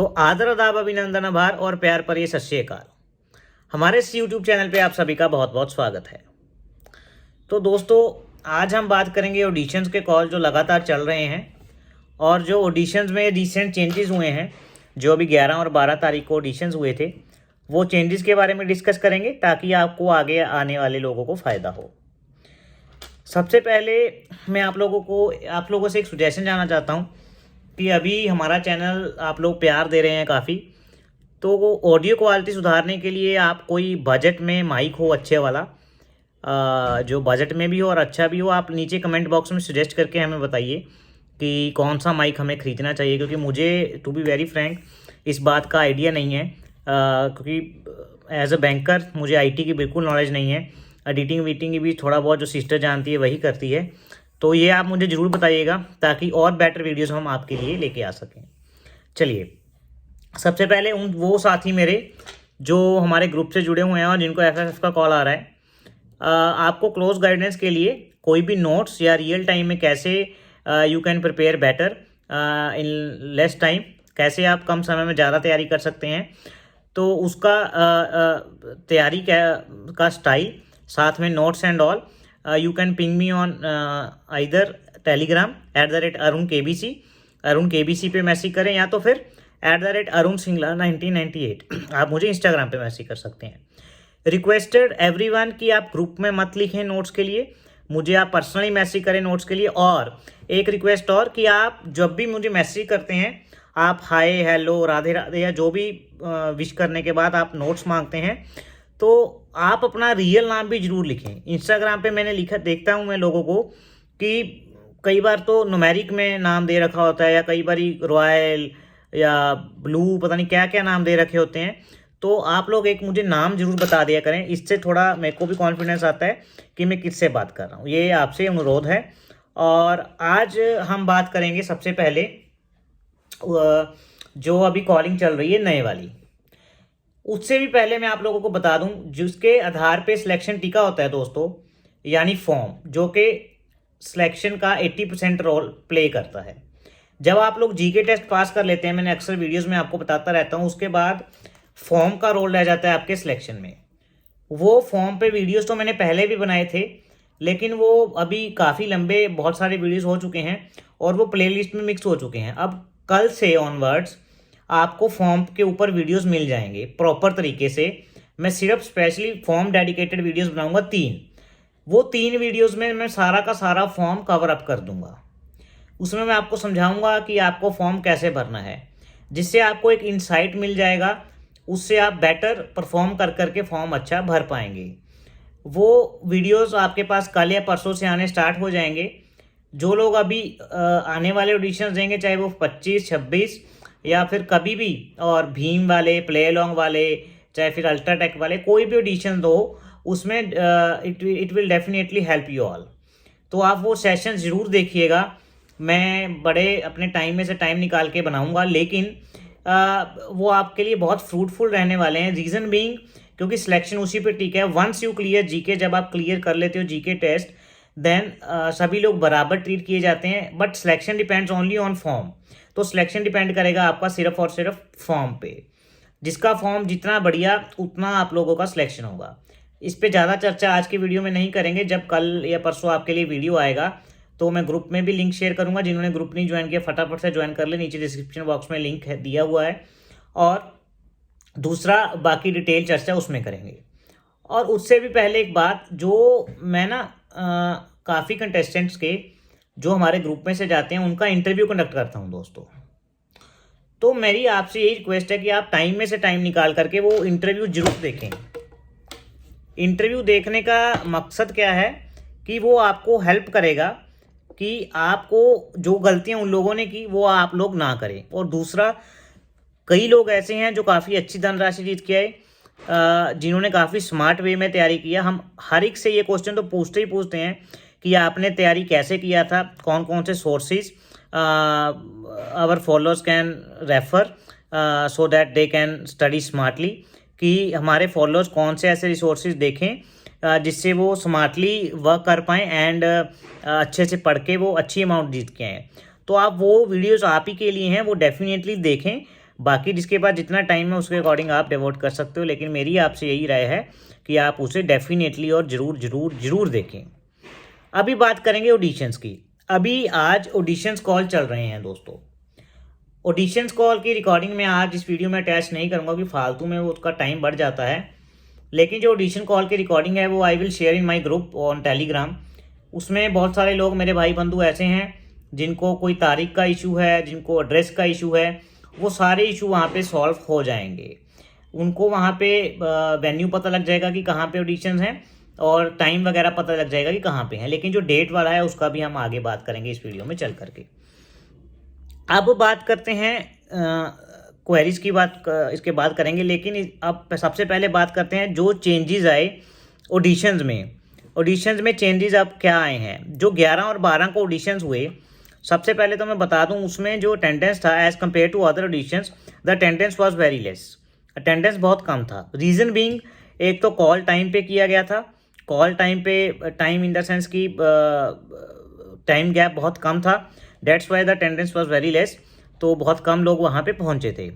तो आदर आदाब अभिनंदन आभार और प्यार पर ये सत श्री अकाल। हमारे इस यूट्यूब चैनल पे आप सभी का बहुत बहुत स्वागत है। तो दोस्तों आज हम बात करेंगे ऑडिशंस के कॉल जो लगातार चल रहे हैं और जो ऑडिशंस में रिसेंट चेंजेस हुए हैं, जो अभी 11 और 12 तारीख को ऑडिशंस हुए थे, वो चेंजेस के बारे में डिस्कस करेंगे ताकि आपको आगे आने वाले लोगों को फ़ायदा हो। सबसे पहले मैं आप लोगों से एक सजेशन जानना चाहता हूँ कि अभी हमारा चैनल आप लोग प्यार दे रहे हैं काफ़ी, तो वो ऑडियो क्वालिटी सुधारने के लिए आप कोई बजट में माइक हो अच्छे वाला, जो बजट में भी हो और अच्छा भी हो, आप नीचे कमेंट बॉक्स में सजेस्ट करके हमें बताइए कि कौन सा माइक हमें ख़रीदना चाहिए। क्योंकि मुझे टू बी वेरी फ्रैंक इस बात का आइडिया नहीं है, क्योंकि एज अ बैंकर मुझे आईटी की बिल्कुल नॉलेज नहीं है। एडिटिंग वीटिंग की भी थोड़ा बहुत जो सिस्टर जानती है वही करती है। तो ये आप मुझे ज़रूर बताइएगा ताकि और बेटर वीडियोस हम आपके लिए लेके आ सकें। चलिए, सबसे पहले वो साथी मेरे जो हमारे ग्रुप से जुड़े हुए हैं और जिनको एफएफ का कॉल आ रहा है, आपको क्लोज गाइडेंस के लिए कोई भी नोट्स या रियल टाइम में कैसे you can prepare better in less time, कैसे आप कम समय में ज़्यादा तैयारी कर सकते हैं, तो उसका तैयारी का स्टाइल, साथ में notes and all, you can ping me on either Telegram @Arun KBC पे मैसेज करें, या तो फिर @अरुण सिंगला 1998 आप मुझे इंस्टाग्राम पे मैसेज कर सकते हैं। रिक्वेस्टेड एवरीवन कि आप ग्रुप में मत लिखें नोट्स के लिए, मुझे आप पर्सनली मैसेज करें नोट्स के लिए। और एक रिक्वेस्ट और कि आप जब भी मुझे मैसेज करते हैं, आप हाय, हेलो, राधे राधे या जो भी विश करने के बाद आप नोट्स मांगते हैं, तो आप अपना रियल नाम भी जरूर लिखें। इंस्टाग्राम पे मैंने देखता हूँ मैं लोगों को कि कई बार तो न्यूमेरिक में नाम दे रखा होता है, या कई बार रॉयल या ब्लू, पता नहीं क्या क्या नाम दे रखे होते हैं। तो आप लोग एक मुझे नाम जरूर बता दिया करें, इससे थोड़ा मेरे को भी कॉन्फिडेंस आता है कि मैं किससे बात कर रहा हूँ। ये आपसे अनुरोध है। और आज हम बात करेंगे सबसे पहले जो अभी कॉलिंग चल रही है नए वाली। उससे भी पहले मैं आप लोगों को बता दूं, जिसके आधार पे सिलेक्शन टिका होता है दोस्तों, यानी फॉर्म, जो कि सिलेक्शन का 80% रोल प्ले करता है। जब आप लोग जीके टेस्ट पास कर लेते हैं, मैंने अक्सर वीडियोस में आपको बताता रहता हूं, उसके बाद फॉर्म का रोल रह जाता है आपके सिलेक्शन में। वो फॉर्म पे वीडियोस तो मैंने पहले भी बनाए थे, लेकिन वो अभी काफ़ी लंबे बहुत सारे वीडियोस हो चुके हैं और वो प्लेलिस्ट में मिक्स हो चुके हैं। अब कल से ऑनवर्ड्स आपको फॉर्म के ऊपर वीडियोस मिल जाएंगे प्रॉपर तरीके से। मैं सिर्फ स्पेशली फॉर्म डेडिकेटेड वीडियोस बनाऊंगा 3। वो 3 वीडियोस में मैं सारा का सारा फॉर्म कवर अप कर दूंगा। उसमें मैं आपको समझाऊंगा कि आपको फॉर्म कैसे भरना है, जिससे आपको एक इंसाइट मिल जाएगा, उससे आप बेटर परफॉर्म कर करके फॉर्म अच्छा भर पाएंगे। वो वीडियोस आपके पास कल या परसों से आने स्टार्ट हो जाएंगे। जो लोग अभी आने वाले ऑडिशंस देंगे, चाहे वो 25, 26 या फिर कभी भी, और भीम वाले, प्ले अलॉन्ग वाले, चाहे फिर अल्ट्राटेक वाले, कोई भी ऑडिशन दो, उसमें it will definitely help you all. तो आप वो सेशन ज़रूर देखिएगा। मैं बड़े अपने टाइम में से टाइम निकाल के बनाऊंगा, लेकिन वो आपके लिए बहुत फ्रूटफुल रहने वाले हैं। रीज़न बीइंग क्योंकि सिलेक्शन उसी पे टिका है। वंस यू क्लियर जीके, जब आप क्लियर कर लेते हो जीके टेस्ट, देन सभी लोग बराबर ट्रीट किए जाते हैं। But selection depends only on form. तो सिलेक्शन डिपेंड करेगा आपका सिर्फ और सिर्फ फॉर्म पे। जिसका फॉर्म जितना बढ़िया, उतना आप लोगों का सिलेक्शन होगा। इस पे ज़्यादा चर्चा आज की वीडियो में नहीं करेंगे। जब कल या परसों आपके लिए वीडियो आएगा तो मैं ग्रुप में भी लिंक शेयर करूंगा। जिन्होंने ग्रुप नहीं ज्वाइन किया, फटाफट से ज्वाइन कर ले, नीचे डिस्क्रिप्शन बॉक्स में लिंक दिया हुआ है। और दूसरा बाकी डिटेल चर्चा उसमें करेंगे। और उससे भी पहले एक बात, जो मैं ना काफ़ी कंटेस्टेंट्स के जो हमारे ग्रुप में से जाते हैं, उनका इंटरव्यू कंडक्ट करता हूं दोस्तों। तो मेरी आपसे यही रिक्वेस्ट है कि आप टाइम में से टाइम निकाल करके वो इंटरव्यू जरूर देखें। इंटरव्यू देखने का मकसद क्या है कि वो आपको हेल्प करेगा कि आपको जो गलतियां उन लोगों ने की वो आप लोग ना करें। और दूसरा, कई लोग ऐसे हैं जो काफ़ी अच्छी धनराशि जीत के आए, जिन्होंने काफ़ी स्मार्ट वे में तैयारी किया। हम हर एक से ये क्वेश्चन तो पूछते ही पूछते हैं कि आपने तैयारी कैसे किया था, कौन कौन से sources our followers can refer so that they can study smartly, कि हमारे फॉलोअर्स कौन से ऐसे रिसोर्सेज देखें जिससे वो स्मार्टली वर्क कर पाएँ एंड अच्छे से पढ़ के वो अच्छी अमाउंट जीत के आएँ। तो आप वो वीडियोस आप ही के लिए हैं, वो डेफिनेटली देखें। बाकी जिसके पास जितना टाइम है उसके अकॉर्डिंग आप डिवोट कर सकते हो, लेकिन मेरी आपसे यही राय है कि आप उसे डेफिनेटली और ज़रूर ज़रूर ज़रूर देखें। अभी बात करेंगे ऑडिशंस की। अभी आज ऑडिशंस कॉल चल रहे हैं दोस्तों। ऑडिशंस कॉल की रिकॉर्डिंग मैं आज इस वीडियो में अटैच नहीं करूँगा कि फालतू में वो उसका टाइम बढ़ जाता है, लेकिन जो ऑडिशन कॉल की रिकॉर्डिंग है वो I will share in my group on Telegram. उसमें बहुत सारे लोग मेरे भाई बंधु ऐसे हैं जिनको कोई तारीख का इशू है, जिनको एड्रेस का इशू है, वो सारे इशू वहाँ पे सॉल्व हो जाएंगे। उनको वहाँ पे वेन्यू पता लग जाएगा कि कहाँ पे ऑडिशंस हैं और टाइम वगैरह पता लग जाएगा कि कहाँ पे हैं। लेकिन जो डेट वाला है उसका भी हम आगे बात करेंगे इस वीडियो में चल करके। अब बात करते हैं क्वेरीज की बात इसके बाद करेंगे, लेकिन अब सबसे पहले बात करते हैं जो चेंजेस आए ऑडिशंस में। ऑडिशंस में चेंजेस अब क्या आए हैं। जो 11 और 12 को ऑडिशंस हुए, सबसे पहले तो मैं बता दूं उसमें जो अटेंडेंस था as compared to other auditions, the attendance was very less. Attendance बहुत कम था। रीज़न बीइंग, एक तो कॉल टाइम पे किया गया था। कॉल टाइम पे, टाइम इन द सेंस की टाइम गैप बहुत कम था, that's why the attendance was very less. तो बहुत कम लोग वहाँ पे पहुँचे थे।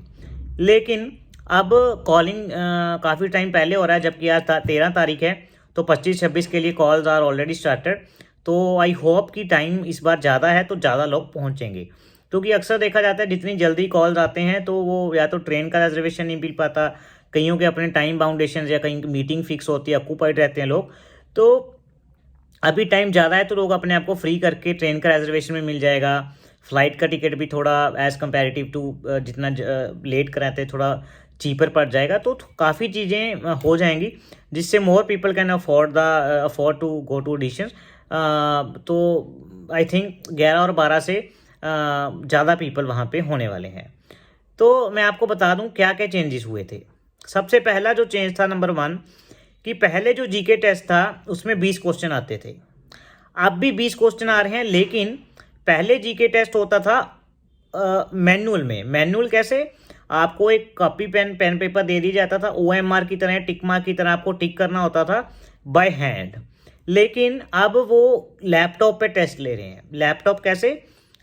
लेकिन अब कॉलिंग काफ़ी टाइम पहले हो रहा है, जबकि आज 13 तारीख है, तो 25-26 के लिए कॉल्स आर ऑलरेडी स्टार्टेड। तो आई होप कि टाइम इस बार ज़्यादा है तो ज़्यादा लोग पहुँचेंगे, क्योंकि अक्सर देखा जाता है जितनी जल्दी कॉल्स आते हैं तो वो या तो ट्रेन का रिजर्वेशन नहीं मिल पाता, कईयों के अपने टाइम बाउंडेशन या कहीं मीटिंग फिक्स होती है, ऑक्यूपाइड रहते हैं लोग। तो अभी टाइम ज़्यादा है तो लोग अपने आप को फ्री करके ट्रेन का रिजर्वेशन में मिल जाएगा। फ्लाइट का टिकट भी थोड़ा एज़ कम्पेरेटिव टू जितना लेट कराते हैं थोड़ा चीपर पड़ जाएगा। तो काफ़ी चीज़ें हो जाएंगी जिससे more people can afford to go to auditions. तो आई थिंक 11 और 12 से ज़्यादा पीपल वहाँ पे होने वाले हैं। तो मैं आपको बता दूं क्या क्या चेंजेस हुए थे। सबसे पहला जो चेंज था नंबर 1, कि पहले जो जीके टेस्ट था उसमें 20 क्वेश्चन आते थे। अब भी 20 क्वेश्चन आ रहे हैं, लेकिन पहले जीके टेस्ट होता था मैनुअल में। मैनुअल कैसे? आपको एक कॉपी पेन पेपर दे दिया जाता था, OMR की तरह, टिक मार्क की तरह आपको टिक करना होता था बाय हैंड। लेकिन अब वो लैपटॉप पे टेस्ट ले रहे हैं। लैपटॉप कैसे?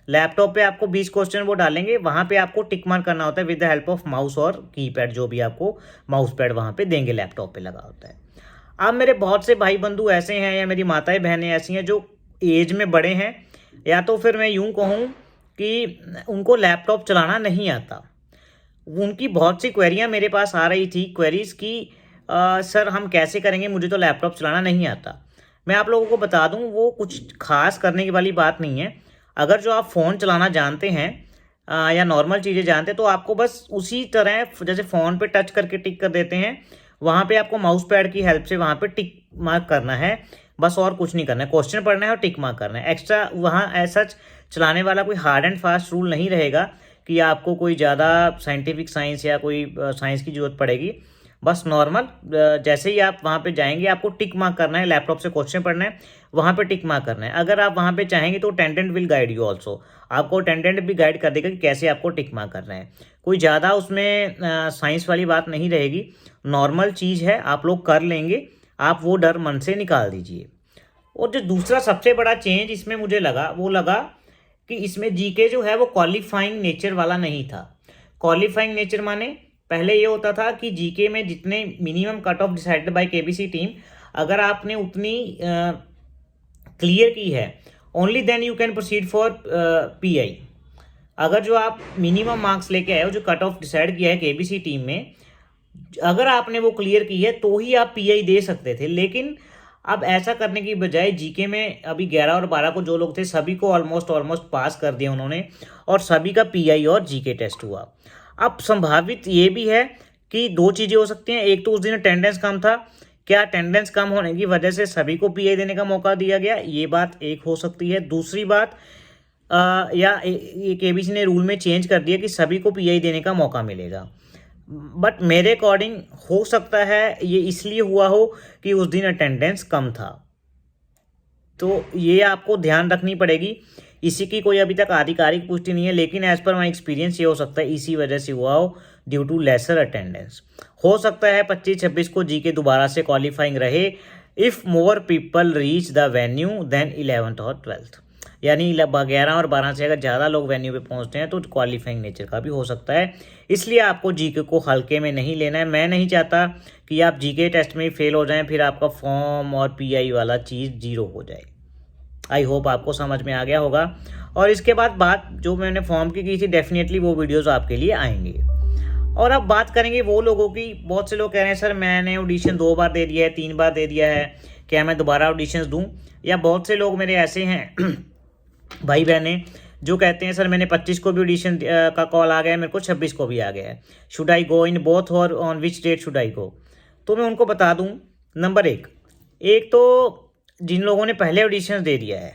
लैपटॉप पे आपको 20 क्वेश्चन वो डालेंगे, वहाँ पे आपको टिक मार्क करना होता है with the help of mouse और कीपैड, जो भी आपको माउस पैड वहाँ पे देंगे लैपटॉप पे लगा होता है। अब मेरे बहुत से भाई बंधु ऐसे हैं या मेरी माताएं बहनें ऐसी हैं जो एज में बड़े हैं, या तो फिर मैं यूँ कहूँ कि उनको लैपटॉप चलाना नहीं आता। उनकी बहुत सी क्वेरियाँ मेरे पास आ रही थी, क्वेरीज की सर हम कैसे करेंगे, मुझे तो लैपटॉप चलाना नहीं आता। मैं आप लोगों को बता दूं वो कुछ खास करने की वाली बात नहीं है। अगर जो आप फ़ोन चलाना जानते हैं या नॉर्मल चीज़ें जानते हैं तो आपको बस उसी तरह जैसे फ़ोन पे टच करके टिक कर देते हैं, वहाँ पे आपको माउस पैड की हेल्प से वहाँ पे टिक मार्क करना है, बस और कुछ नहीं करना है। क्वेश्चन पढ़ना है और टिक मार्क करना है। एक्स्ट्रा वहाँ ऐसा चलाने वाला कोई हार्ड एंड फास्ट रूल नहीं रहेगा कि आपको कोई ज़्यादा साइंटिफिक साइंस या कोई साइंस की ज़रूरत पड़ेगी। बस नॉर्मल जैसे ही आप वहाँ पे जाएंगे आपको टिक मार्क करना है, लैपटॉप से क्वेश्चन पढ़ना है, वहाँ पे टिक मार्क करना है। अगर आप वहाँ पे चाहेंगे तो attendant will guide you also, आपको अटेंडेंट भी गाइड कर देगा कि कैसे आपको टिक मार्क करना है। कोई ज़्यादा उसमें साइंस वाली बात नहीं रहेगी, नॉर्मल चीज़ है, आप लोग कर लेंगे। आप वो डर मन से निकाल दीजिए। और जो दूसरा सबसे बड़ा चेंज इसमें मुझे लगा, वो लगा कि इसमें जीके जो है वो क्वालिफाइंग नेचर वाला नहीं था। क्वालिफाइंग नेचर माने पहले ये होता था कि जीके में जितने minimum cut off decided by KBC team, अगर आपने उतनी क्लियर की है only then you can proceed for PI. अगर जो आप मिनिमम मार्क्स लेके आए हो, जो कट ऑफ डिसाइड किया है केबीसी टीम में, अगर आपने वो क्लियर की है तो ही आप पीआई दे सकते थे। लेकिन अब ऐसा करने की बजाय जीके में अभी 11 और 12 को जो लोग थे सभी को ऑलमोस्ट पास कर दिया उन्होंने, और सभी का पीआई और जीके टेस्ट हुआ। अब संभावित ये भी है कि दो चीज़ें हो सकती हैं। एक तो उस दिन अटेंडेंस कम था, क्या अटेंडेंस कम होने की वजह से सभी को पीआई देने का मौका दिया गया, ये बात एक हो सकती है। दूसरी बात या ये केबीसी ने रूल में चेंज कर दिया कि सभी को पीआई देने का मौका मिलेगा। बट मेरे अकॉर्डिंग हो सकता है ये इसलिए हुआ हो कि उस दिन अटेंडेंस कम था। तो ये आपको ध्यान रखनी पड़ेगी। इसी की कोई अभी तक आधिकारिक पुष्टि नहीं है, लेकिन एज पर माई एक्सपीरियंस ये हो सकता है इसी वजह से हुआ हो, ड्यू टू लेसर अटेंडेंस। हो सकता है 25-26 को जीके दोबारा से क्वालिफाइंग रहे, if more people reach the venue then 11th और 12th। यानी 11 और 12 से अगर ज़्यादा लोग वेन्यू पे पहुंचते हैं तो क्वालिफाइंग नेचर का भी हो सकता है। इसलिए आपको जीके को हल्के में नहीं लेना है। मैं नहीं चाहता कि आप जीके टेस्ट में फेल हो जाएं, फिर आपका फॉर्म और पीआई वाला चीज़ जीरो हो जाए। आई होप आपको समझ में आ गया होगा। और इसके बाद बात जो मैंने फॉर्म की थी, डेफिनेटली वो वीडियोज़ आपके लिए आएंगे। और अब बात करेंगे वो लोगों की। बहुत से लोग कह रहे हैं सर मैंने ऑडिशन 2 बार दे दिया है, 3 बार दे दिया है, क्या मैं दोबारा ऑडिशंस दूं? या बहुत से लोग मेरे ऐसे हैं भाई बहनें जो कहते हैं सर मैंने 25 को भी ऑडिशन का कॉल आ गया है, मेरे को 26 को भी आ गया है, should I go in both or on which date should I go? तो मैं उनको बता दूं, नंबर एक तो जिन लोगों ने पहले ऑडिशन दे दिया है,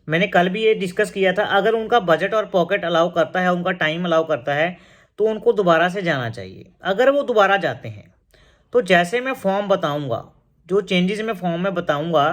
मैंने कल भी ये डिस्कस किया था, अगर उनका बजट और पॉकेट अलाउ करता है, उनका टाइम अलाउ करता है, तो उनको दोबारा से जाना चाहिए। अगर वो दोबारा जाते हैं तो जैसे मैं फॉर्म बताऊंगा, जो चेंजेस मैं फॉर्म में बताऊंगा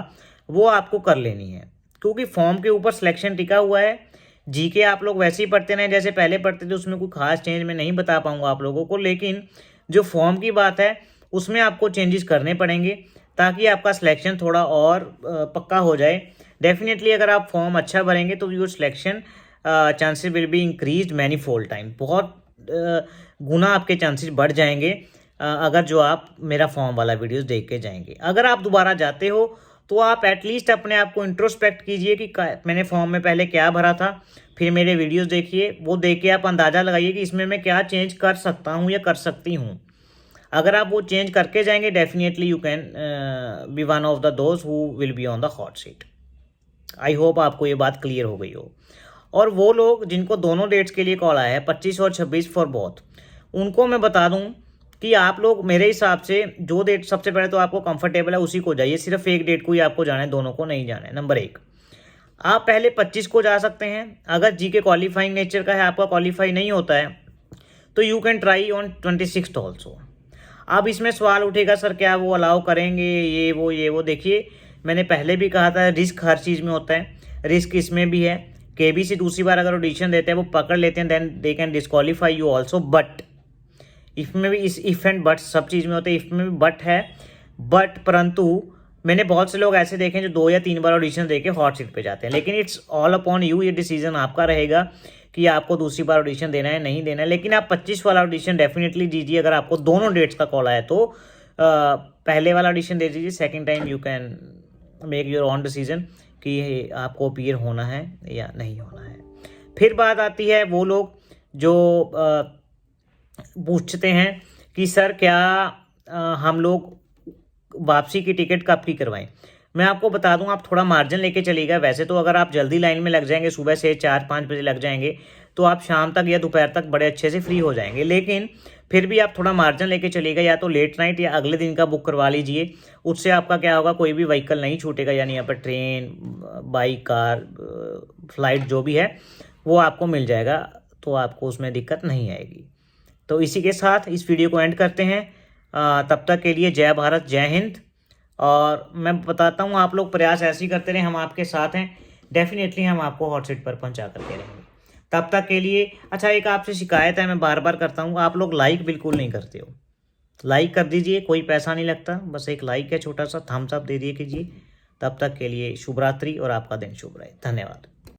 वो आपको कर लेनी है, क्योंकि फॉर्म के ऊपर सिलेक्शन टिका हुआ है। जीके आप लोग वैसे ही पढ़ते रहें जैसे पहले पढ़ते थे, उसमें कोई खास चेंज मैं नहीं बता पाऊंगा आप लोगों को, लेकिन जो फॉर्म की बात है उसमें आपको चेंजेस करने पड़ेंगे ताकि आपका सिलेक्शन थोड़ा और पक्का हो जाए। डेफिनेटली अगर आप फॉर्म अच्छा भरेंगे तो your selection chances will be increase many fold time, बहुत गुना आपके चांसेस बढ़ जाएंगे अगर जो आप मेरा फॉर्म वाला वीडियोस देख के जाएंगे। अगर आप दोबारा जाते हो तो आप एटलीस्ट अपने आप को इंट्रोस्पेक्ट कीजिए कि मैंने फॉर्म में पहले क्या भरा था, फिर मेरे वीडियोस देखिए, वो देख के आप अंदाज़ा लगाइए कि इसमें मैं क्या चेंज कर सकता हूँ या कर सकती हूँ। अगर आप वो चेंज करके जाएंगे, definitely you can be one of the those who will be on the hot seat. I hope आपको ये बात क्लियर हो गई हो। और वो लोग जिनको दोनों डेट्स के लिए कॉल आया है, 25 और 26 फॉर बोथ, उनको मैं बता दूं कि आप लोग मेरे हिसाब से जो डेट सबसे पहले तो आपको कंफर्टेबल है उसी को जाइए, सिर्फ एक डेट को ही आपको जाना है, दोनों को नहीं जाना है। नंबर 1, आप पहले 25 को जा सकते हैं। अगर जीके क्वालिफाइंग नेचर का है, आपका क्वालिफाई नहीं होता है, तो you can try on 26 also. अब इसमें सवाल उठेगा सर क्या वो अलाउ करेंगे, ये वो। देखिए मैंने पहले भी कहा था रिस्क हर चीज़ में होता है, रिस्क इसमें भी है। केबीसी दूसरी बार अगर ऑडिशन देते हैं, वो पकड़ लेते हैं, then they can disqualify you also. But if में भी, इस इफ एंड बट सब चीज़ में होते हैं, इफ में भी बट है। बट परंतु मैंने बहुत से लोग ऐसे देखे हैं जो 2 या 3 बार ऑडिशन देके हॉट सीट पे जाते हैं। लेकिन इट्स ऑल अपॉन यू, ये डिसीजन आपका रहेगा कि आपको दूसरी बार ऑडिशन देना है नहीं देना है। लेकिन आप 25 वाला ऑडिशन डेफिनेटली दीजिए अगर आपको दोनों डेट्स का कॉल आया तो। पहले वाला ऑडिशन दे दीजिए, second time you can make your on decision कि आपको अपीयर होना है या नहीं होना है। फिर बात आती है वो लोग जो पूछते हैं कि सर क्या हम लोग वापसी की टिकट कब की करवाएं? मैं आपको बता दूं, आप थोड़ा मार्जिन लेके चलिएगा। वैसे तो अगर आप जल्दी लाइन में लग जाएंगे, सुबह से 4-5 बजे लग जाएंगे, तो आप शाम तक या दोपहर तक बड़े अच्छे से फ्री हो जाएंगे। लेकिन फिर भी आप थोड़ा मार्जिन लेके चलिएगा, या तो लेट नाइट या अगले दिन का बुक करवा लीजिए। उससे आपका क्या होगा, कोई भी व्हीकल नहीं छूटेगा, यानी यहाँ पर ट्रेन, बाइक, कार, फ्लाइट जो भी है वो आपको मिल जाएगा, तो आपको उसमें दिक्कत नहीं आएगी। तो इसी के साथ इस वीडियो को एंड करते हैं। तब तक के लिए जय भारत, जय हिंद। और मैं बताता हूँ, आप लोग प्रयास ऐसे ही करते रहे, हम आपके साथ हैं। डेफिनेटली हम आपको हॉट सीट पर पहुँचा करके रहेंगे। तब तक के लिए अच्छा, एक आपसे शिकायत है, मैं बार बार करता हूँ, आप लोग लाइक बिल्कुल नहीं करते हो। लाइक कर दीजिए, कोई पैसा नहीं लगता, बस एक लाइक है, छोटा सा थम्स अप दे दिए कीजिए। तब तक के लिए शुभ रात्रि और आपका दिन शुभ रहे। धन्यवाद।